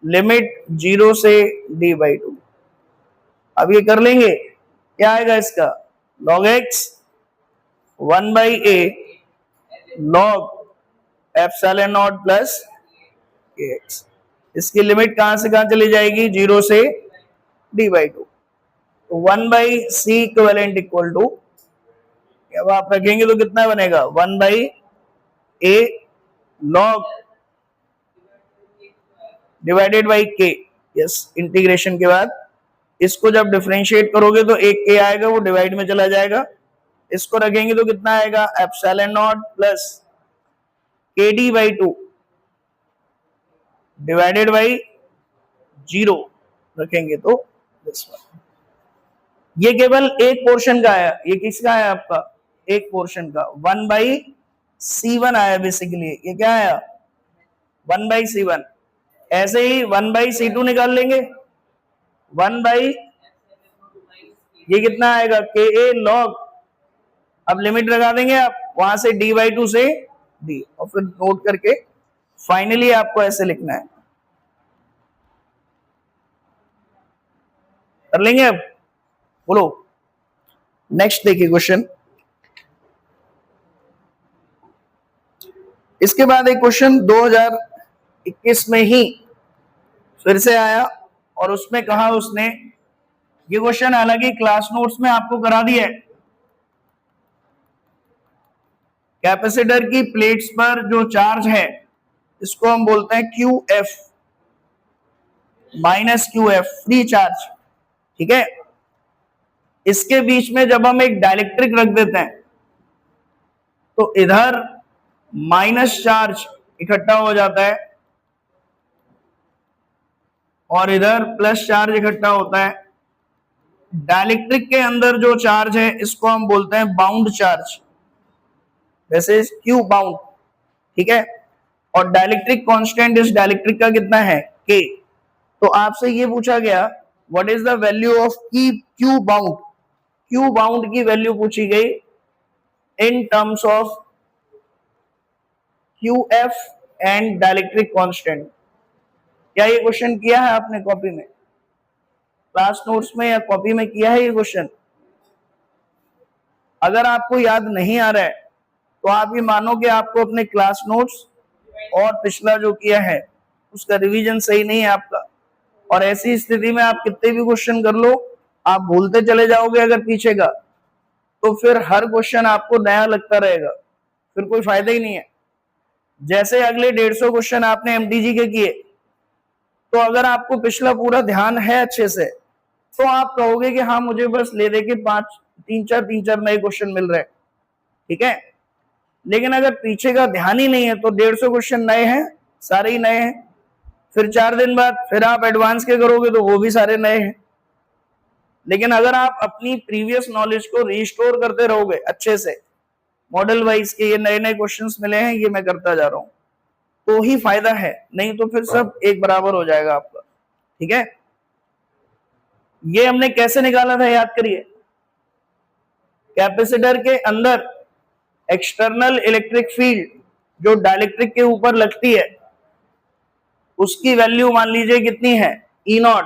limit 0 से d बाई 2। अब ये कर लेंगे, क्या आएगा इसका, log x 1 by a log epsilon naught plus kx। इसकी लिमिट कहां से कहां चली जाएगी, 0 से d बाई 2, तो 1 by c equivalent equal to, अब आप रखेंगे तो कितना बनेगा, 1 by a log divided by k। Yes, integration के बाद इसको जब डिफरेंशिएट करोगे तो एक k आएगा, वो डिवाइड में चला जाएगा। इसको रखेंगे तो कितना आएगा, epsilon naught plus kd by 2 divided by 0 रखेंगे तो दिस वन। ये केवल एक पोर्शन का आया, ये किसका आया आपका, एक पोर्शन का 1 बाई C1 आया बेसिकली। ये क्या आया, 1 बाई C1। ऐसे ही 1 बाई C2 निकाल लेंगे, 1 बाई, ये कितना आएगा, KA log, अब लिमिट लगा देंगे आप वहां से d बाई 2 से d, और फिर नोट करके फाइनली आपको ऐसे लिखना है। कर लेंगे अब, बोलो नेक्स्ट देखिए क्वेश्चन। इसके बाद एक क्वेश्चन 2021 में ही फिर से आया, और उसमें कहा उसने, ये क्वेश्चन हालांकि क्लास नोट्स में आपको करा दिया है, कैपेसिटर की प्लेट्स पर जो चार्ज है इसको हम बोलते हैं QF minus QF, free charge, ठीक है। इसके बीच में जब हम एक डाइलेक्ट्रिक रख देते हैं तो इधर माइनस चार्ज इकट्ठा हो जाता है और इधर प्लस चार्ज इकट्ठा होता है। डाइलेक्ट्रिक के अंदर जो चार्ज है इसको हम बोलते हैं बाउंड चार्ज, जैसे Q बाउंड, ठीक है। और डाइलेक्ट्रिक कांस्टेंट इस डाइलेक्ट्रिक का कितना है, K। तो आपसे ये पूछा गया what is the value of Q bound, Q bound की वैल्यू पूछी गई in terms of QF and dielectric constant. क्या ये क्वेश्चन किया है आपने कॉपी में, क्लास नोट्स में या कॉपी में किया है ये क्वेश्चन? अगर आपको याद नहीं आ रहा है तो आप ये मानो कि आपको अपने क्लास नोट्स और पिछला जो किया है उसका रिवीजन सही नहीं है आपका, और ऐसी स्थिति में आप कितने भी क्वेश्चन कर लो आप भूलते चले जाओगे अगर पीछे का, तो फिर हर क्वेश्चन आपको नया लगता रहेगा, फिर कोई फायदा ही नहीं है। जैसे अगले 150 क्वेश्चन आपने एमटीजी के किए, तो अगर आपको पिछला पूरा ध्यान है अच्छे से, तो आप कहोगे कि हाँ मुझे बस ले दे के 3 4 नए क्वेश्चन मिल रहे हैं, ठीक है। लेकिन अगर पीछे का ध्यान ही नहीं है तो 150 क्वेश्चन नए हैं, सारे ही नए हैं। फिर 4 दिन बाद फिर आप एडवांस के करोगे तो वो भी सारे नए हैं। लेकिन अगर आप अपनी प्रीवियस नॉलेज को रिस्टोर करते रहोगे अच्छे से, मॉडल वाइज के ये नए नए क्वेश्चंस मिले हैं, ये मैं करता जा रहा हूं, तो ही फायदा है, नहीं तो फिर सब एक बराबर हो जाएगा आपका, ठीक है। ये हमने कैसे निकाला था याद करिए। कैपेसिटर के अंदर एक्सटर्नल इलेक्ट्रिक फील्ड जो डाइलेक्ट्रिक के ऊपर लगती है, उसकी वैल्यू मान लीजिए कितनी है, ई नॉट,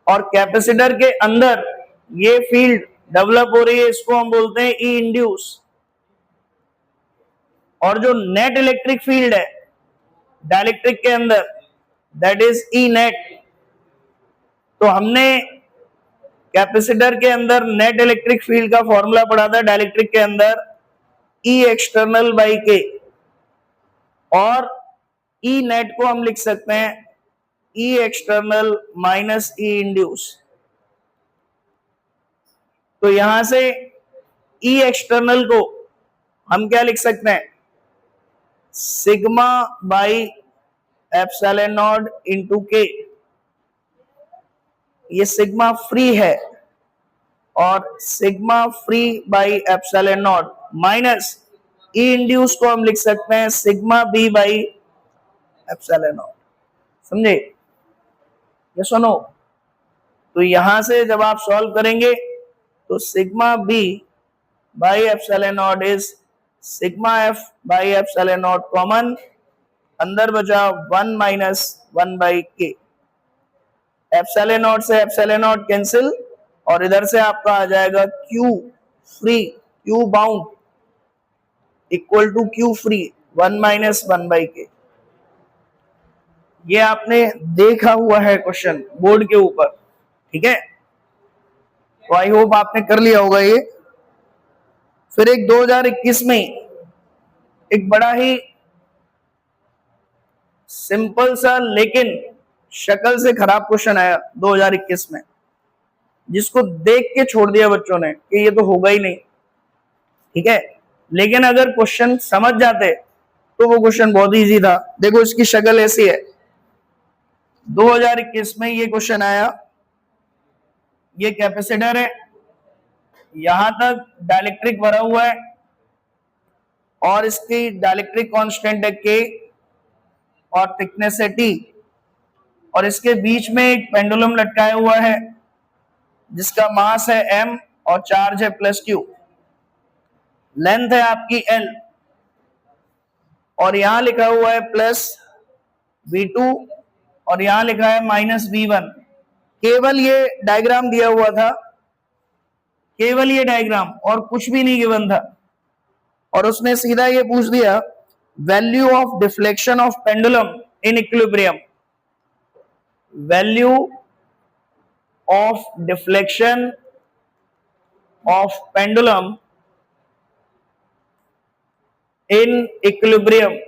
और कैपेसिटर के अंदर ये फील्ड डेवलप हो रही है, इसको हम बोलते हैं ई इंड्यूस। और जो नेट इलेक्ट्रिक फील्ड है डाइलेक्ट्रिक के अंदर, दैट इज ई नेट। तो हमने कैपेसिटर के अंदर नेट इलेक्ट्रिक फील्ड का फॉर्मूला पढ़ा था, डाइलेक्ट्रिक के अंदर ई एक्सटर्नल बाई के, और ई नेट को हम लिख सकते हैं ई एक्सटर्नल माइनस ई इंड्यूस। तो यहां से ई एक्सटर्नल को हम क्या लिख सकते हैं, sigma by epsilon naught into k. ये सिग्मा फ्री है, और sigma free by epsilon naught minus e induce को हम लिख सकते हैं sigma b by epsilon naught. समझे, ये सुनो। तो यहां से जब आप सॉल्व करेंगे तो sigma b by epsilon naught is sigma f by epsilon naught common, अंदर बचा 1 minus 1 by k. Epsilon naught से एप्सिलॉन नॉट कैंसिल, और इधर से आपका आ जाएगा q free, q bound equal to q free 1 minus 1 by k. ये आपने देखा हुआ है क्वेश्चन बोर्ड के ऊपर, ठीक है। तो आई होप आपने कर लिया होगा ये। फिर एक 2021 में एक बड़ा ही सिंपल सा लेकिन शक्ल से खराब क्वेश्चन आया 2021 में, जिसको देख के छोड़ दिया बच्चों ने कि ये तो होगा ही नहीं, ठीक है। लेकिन अगर क्वेश्चन समझ जाते तो वो क्वेश्चन बहुत इजी था। देखो इसकी शक्ल ऐसी है, 2021 में ये क्वेश्चन आया, ये कैपेसिटर है, यहां तक डाइलेक्ट्रिक भरा हुआ है, और इसकी डाइलेक्ट्रिक कांस्टेंट है के, और थिकनेस है टी, और इसके बीच में एक पेंडुलम लटकाया हुआ है जिसका मास है m और चार्ज है प्लस q, लेंथ है आपकी l, और यहां लिखा हुआ है प्लस v2 और यहां लिखा है माइनस v1। केवल ये डायग्राम दिया हुआ था, केवल ये डायग्राम, और कुछ भी नहीं गिवन था। और उसने सीधा ये पूछ दिया value of deflection of pendulum in equilibrium, value of deflection of pendulum in equilibrium.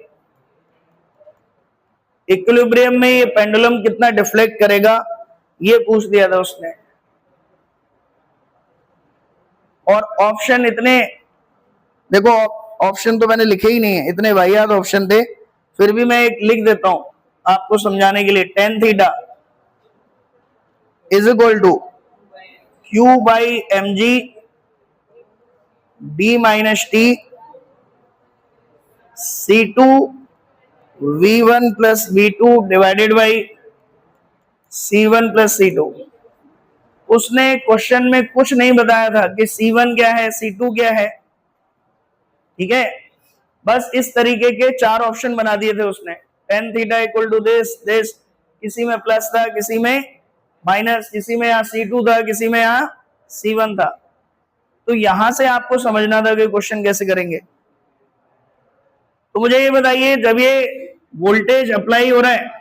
Equilibrium में ये पेंडुलम कितना डिफ्लेक्ट करेगा, ये पूछ दिया था उसने। और ऑप्शन इतने, देखो ऑप्शन तो मैंने लिखे ही नहीं है, इतने वाहियात ऑप्शन थे, फिर भी मैं एक लिख देता हूं आपको समझाने के लिए। tan theta is equal to Q by m g d minus t C2 V1 plus V2 divided by C1 plus C2। उसने क्वेश्चन में कुछ नहीं बताया था कि C1 क्या है, C2 क्या है, ठीक है। बस इस तरीके के 4 ऑप्शन बना दिए थे उसने। tan theta equal to this this, किसी में प्लस था, किसी में माइनस, किसी में यहाँ C2 था, किसी में यहाँ C1 था। तो यहां से आपको समझना था कि क्वेश्चन कैसे करेंगे। तो मुझे ये बताइए, जब ये वोल्टेज अप्लाई हो रहा है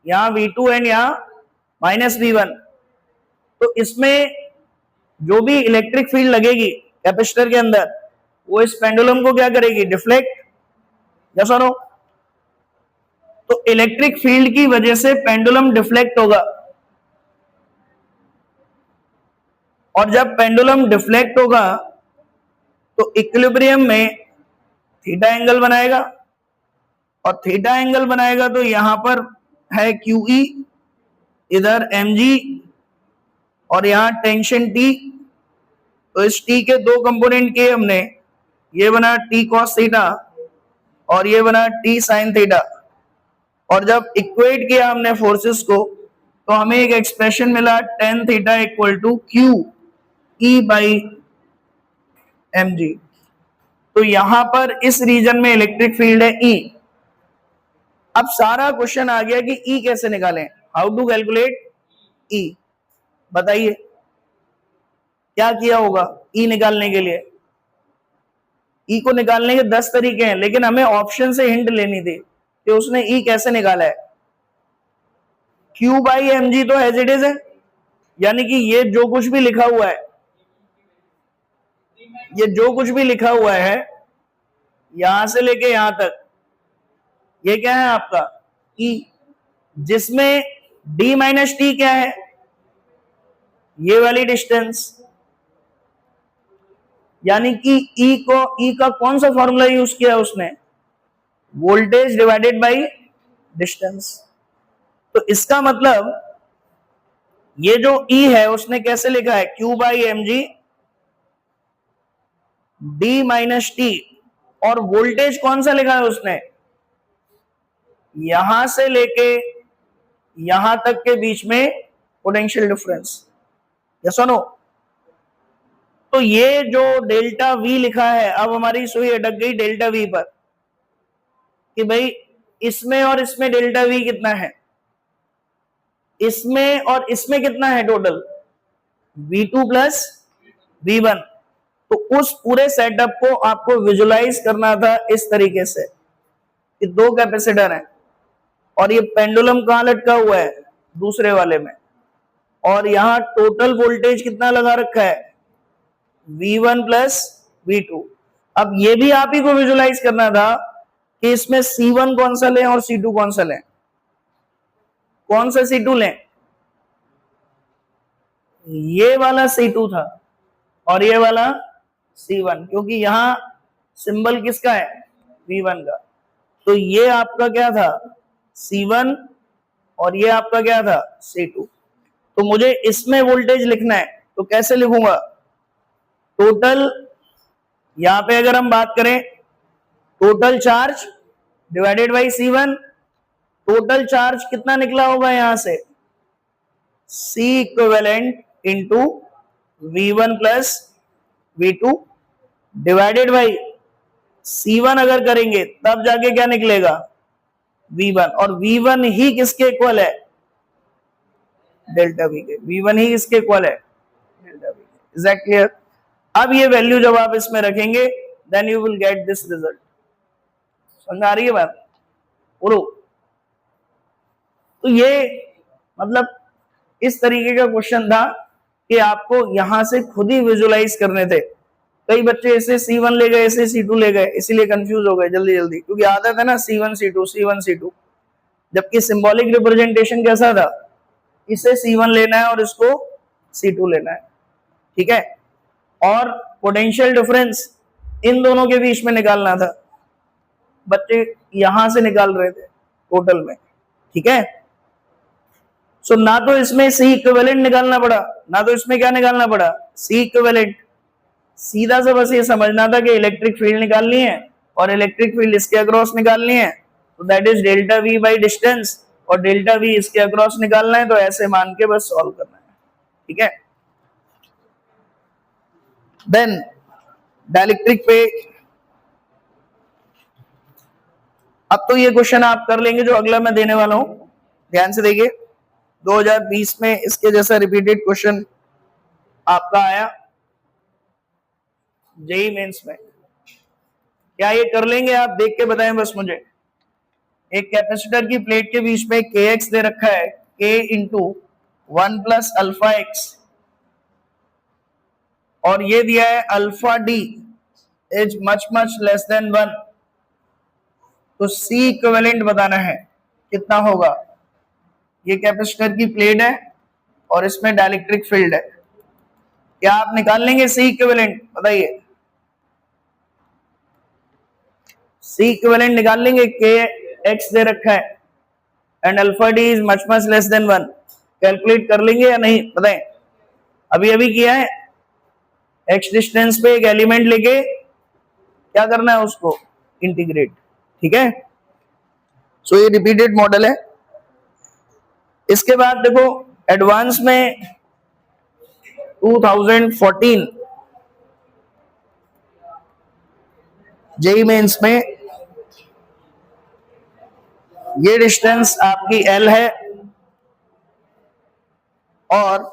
यहाँ V2 एंड यहाँ माइनस V1, तो इसमें जो भी इलेक्ट्रिक फील्ड लगेगी कैपेसिटर के अंदर, वो इस पेंडुलम को क्या करेगी, डिफ्लेक्ट या सुनो, तो इलेक्ट्रिक फील्ड की वजह से पेंडुलम डिफ्लेक्ट होगा, और जब पेंडुलम डिफ्लेक्ट होगा तो इक्विलिब्रियम में थीटा एंगल बनाएगा, और थीटा एंगल बनाएगा तो यहां पर है QE, इधर mg, और यहां टेंशन T। तो इस T के दो कंपोनेंट किए हमने, ये बना T cos थीटा और ये बना T sin थीटा, और जब इक्वेट किया हमने फोर्सेस को तो हमें एक एक्सप्रेशन मिला tan theta equal to QE by mg। तो यहां पर इस रीजन में इलेक्ट्रिक फील्ड है E। अब सारा क्वेश्चन आ गया कि E कैसे निकालें, हाउ टू कैलकुलेट E। बताइए क्या किया होगा E निकालने के लिए। E को निकालने के 10 तरीके हैं, लेकिन हमें ऑप्शन से हिंट लेनी थी कि उसने E कैसे निकाला है। Q बाई mg तो एज इट इज है, यानी कि ये जो कुछ भी लिखा हुआ है, ये जो कुछ भी लिखा हुआ है यहां से लेके यहां तक, ये क्या है आपका E, जिसमें d माइनस टी क्या है, ये वाली डिस्टेंस, यानी कि E का कौन सा फॉर्मूला यूज किया उसने, वोल्टेज डिवाइडेड बाय डिस्टेंस। तो इसका मतलब ये जो E है उसने कैसे लिखा है, Q by mg d minus T, और वोल्टेज कौन सा लिखा है उसने, यहां से लेके यहां तक के बीच में पोटेंशियल डिफरेंस। यस और नो। तो ये जो डेल्टा V लिखा है, अब हमारी सुई अटक गई डेल्टा V पर कि भाई इसमें और इसमें डेल्टा V कितना है, इसमें और इसमें कितना है टोटल, V2 प्लस V1। तो उस पूरे सेटअप को आपको विजुलाइज करना था इस तरीके से कि दो कैपेसिटर हैं और ये पेंडुलम कहां लटका हुआ है, दूसरे वाले में, और यहां टोटल वोल्टेज कितना लगा रखा है, V1 प्लस V2। अब ये भी आप ही को विजुलाइज करना था कि इसमें C1 कौन सा लें और C2 कौन सा लें। कौन सा C2 लें, ये वाला C2 था और ये वाला C1, क्योंकि यहां सिंबल किसका है, V1 का। तो ये आपका क्या था, C1, और ये आपका क्या था, C2। तो मुझे इसमें वोल्टेज लिखना है, तो कैसे लिखूंगा, टोटल, यहां पे अगर हम बात करें total charge divided by C1, total charge कितना निकला होगा यहां से, C equivalent into V1 plus V2 divided by C1 अगर करेंगे तब जाके क्या निकलेगा, V1, और V1 ही किसके इक्वल है, डेल्टा V के। V1 ही किसके इक्वल है, डेल्टा V के। Is that clear. अब ये वैल्यू जब आप इसमें रखेंगे then you will get this result. समझ आ रही है बात, बोलो। तो ये मतलब इस तरीके का क्वेश्चन था कि आपको यहां से खुद ही विजुलाइज करने थे। कई बच्चे ऐसे C1 ले गए, ऐसे C2 ले गए, इसीलिए कंफ्यूज हो गए जल्दी जल्दी, क्योंकि आदत है ना C1 C2 C1 C2, जबकि सिंबॉलिक रिप्रेजेंटेशन कैसा था, इसे C1 लेना है और इसको C2 लेना है, ठीक है। और पोटेंशियल डिफरेंस इन दोनों के बीच में निकालना था, बच्चे यहां से निकाल रहे थे टोटल में, ठीक है। सो ना तो इसमें C इक्विवेलेंट निकालना पड़ा, ना तो इसमें क्या निकालना पड़ा, C इक्विवेलेंट। सीधा सा बस ये समझना था कि इलेक्ट्रिक फील्ड निकालनी है और इलेक्ट्रिक फील्ड इसके अक्रॉस निकालनी है, तो that is delta V by distance, और डेल्टा V इसके अक्रॉस निकालना है, तो ऐसे मान के बस सॉल्व करना है, ठीक है। देन डाइलेक्ट्रिक पे अब तो ये क्वेश्चन आप कर लेंगे जो अगला मैं देने वाला हूं, ध्यान से देखिए। 2020 में इसके जैसा रिपीटेड क्वेश्चन आपका आया जेई मेंस में। क्या ये कर लेंगे आप, देख के बताएं बस मुझे। एक कैपेसिटर की प्लेट के बीच में kx दे रखा है, k into 1 plus alpha x, और ये दिया है alpha D is much much less than 1। तो सी इक्विवेलेंट बताना है कितना होगा। ये कैपेसिटर की प्लेट है और इसमें डाइलेक्ट्रिक फील्ड है, क्या आप निकाल लेंगे सी इक्विवेलेंट? बताइए, सी इक्विवेलेंट निकाल लेंगे? के एक्स दे रखा है and alpha D is much much less than 1, calculate कर लेंगे या नहीं? बताएं। अभी अभी किया है, एक्स डिस्टेंस पे एक एलिमेंट लेके क्या करना है, उसको इंटीग्रेट। ठीक है, सो ये रिपीटेड मॉडल है। इसके बाद देखो एडवांस में 2014 जेई मेंस में ये डिस्टेंस आपकी एल है और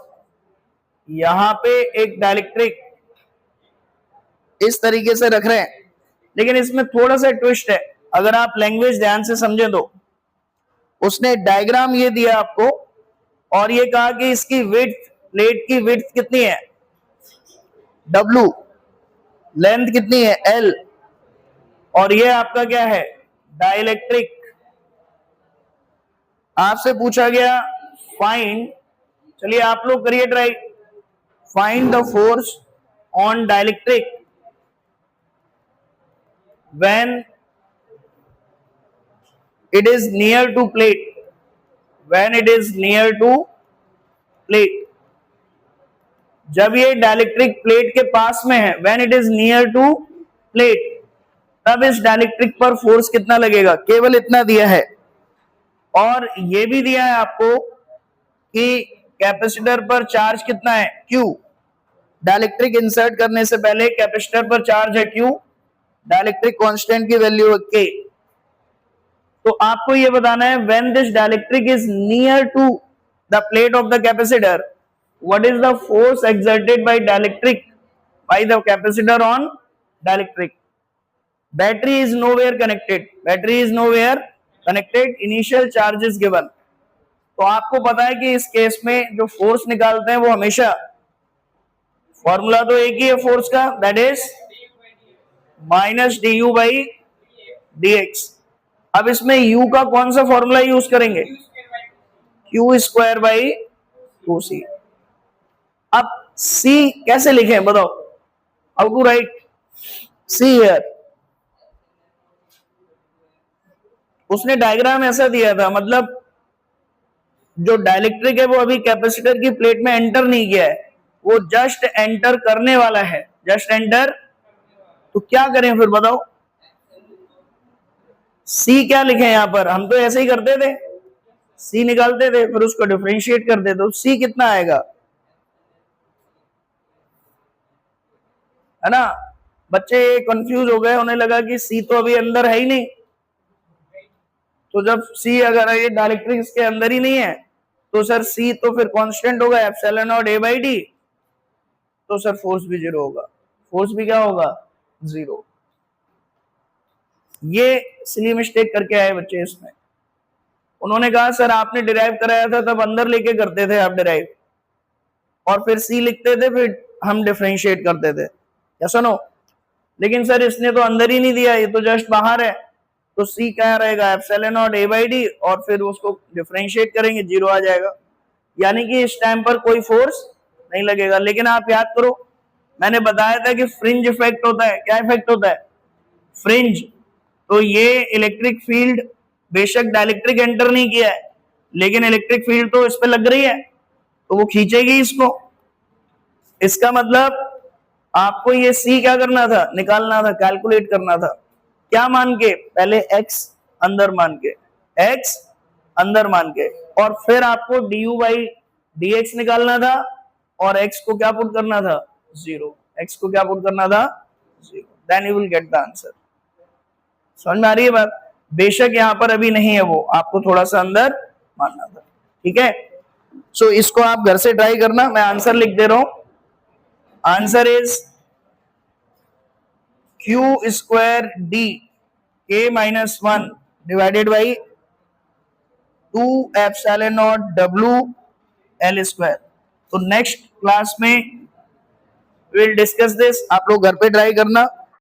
यहां पे एक डाइलेक्ट्रिक इस तरीके से रख रहे हैं, लेकिन इसमें थोड़ा सा ट्विस्ट है। अगर आप लैंग्वेज ध्यान से समझे तो उसने डायग्राम ये दिया आपको और ये कहा कि इसकी विड्थ, प्लेट की विड्थ कितनी है W, लेंथ कितनी है L, और ये आपका क्या है डाइलेक्ट्रिक। आपसे पूछा गया फाइंड, चलिए आप लोग करिए try, find the force on dielectric when it is near to plate, when it is near to plate, जब ये डाइलेक्ट्रिक प्लेट के पास में है, when it is near to plate, तब इस डाइलेक्ट्रिक पर फोर्स कितना लगेगा, केवल इतना दिया है। और ये भी दिया है आपको कि कैपेसिटर पर चार्ज कितना है Q, डाइलेक्ट्रिक इंसर्ट करने से पहले कैपेसिटर पर चार्ज है Q, डाइलेक्ट्रिक कांस्टेंट की वैल्यू है K। तो आपको ये बताना है when this dielectric is near to the plate of the capacitor, what is the force exerted by dielectric by the capacitor on dielectric? Battery is nowhere connected, battery is nowhere connected, initial charge is given। तो आपको पता है कि इस case में जो force निकालते हैं वो हमेशा, फॉर्मूला तो एक ही है फोर्स का, that is minus d u by D x. अब इसमें u का कौन सा फॉर्मूला यूज करेंगे, क्यू स्क्वायर बाई 2c। अब c कैसे लिखें बताओ, how to write c here? उसने डायग्राम ऐसा दिया था, मतलब जो डाइलेक्ट्रिक है वो अभी कैपेसिटर की प्लेट में एंटर नहीं किया है, वो जस्ट एंटर करने वाला है, जस्ट एंटर। तो क्या करें फिर बताओ, C क्या लिखे यहां पर? हम तो ऐसे ही करते थे, C निकालते थे फिर उसको डिफरेंशिएट करते थे, तो C कितना आएगा, है ना? बच्चे कंफ्यूज हो गए, उन्हें लगा कि C तो अभी अंदर है ही नहीं, तो जब C अगर ये डाइलेक्ट्रिक इसके अंदर ही नहीं है तो सर C तो फिर कांस्टेंट होगा epsilon naught A by D, तो सर फोर्स भी 0 होगा, फोर्स भी क्या होगा 0। ये सिली मिस्टेक करके आए बच्चे इसमें। उन्होंने कहा सर आपने डिराइव कराया था तब अंदर लेके करते थे आप डिराइव, और फिर C लिखते थे, फिर हम डिफरेंशिएट करते थे, ऐसा नो। लेकिन सर इसने तो अंदर ही नहीं दिया, ये तो जस्ट बाहर है, तो C क्या रहेगा epsilon naught A by D, और फिर उसको डिफरेंशिएट करेंगे 0 आ जाएगा, यानी कि इस टाइम पर कोई फोर्स नहीं लगेगा। लेकिन आप याद करो मैंने बताया था कि फ्रिंज इफेक्ट होता है, क्या इफेक्ट होता है फ्रिंज। तो ये इलेक्ट्रिक फील्ड बेशक डाइलेक्ट्रिक एंटर नहीं किया है, लेकिन इलेक्ट्रिक फील्ड तो इस पे लग रही है, तो वो खींचेगी इसको। इसका मतलब आपको ये C क्या करना था, निकालना था, कैलकुलेट करना था। क्या मान के, पहले x अंदर मान के, x अंदर मान के, और फिर आपको du बाई dx निकालना था, और x को क्या पुट करना था 0, x को क्या पुट करना था 0, then you will get the answer. समझ में आ रही है बात? बेशक यहां पर अभी नहीं है वो, आपको थोड़ा सा अंदर मानना था, ठीक है। सो इसको आप घर से ट्राई करना, मैं आंसर लिख दे रहा हूं। Answer is Q square D K minus 1 divided by 2 epsilon not W L square. तो नेक्स्ट क्लास में विल डिस्कस दिस, आप लोग घर पे ट्राई करना।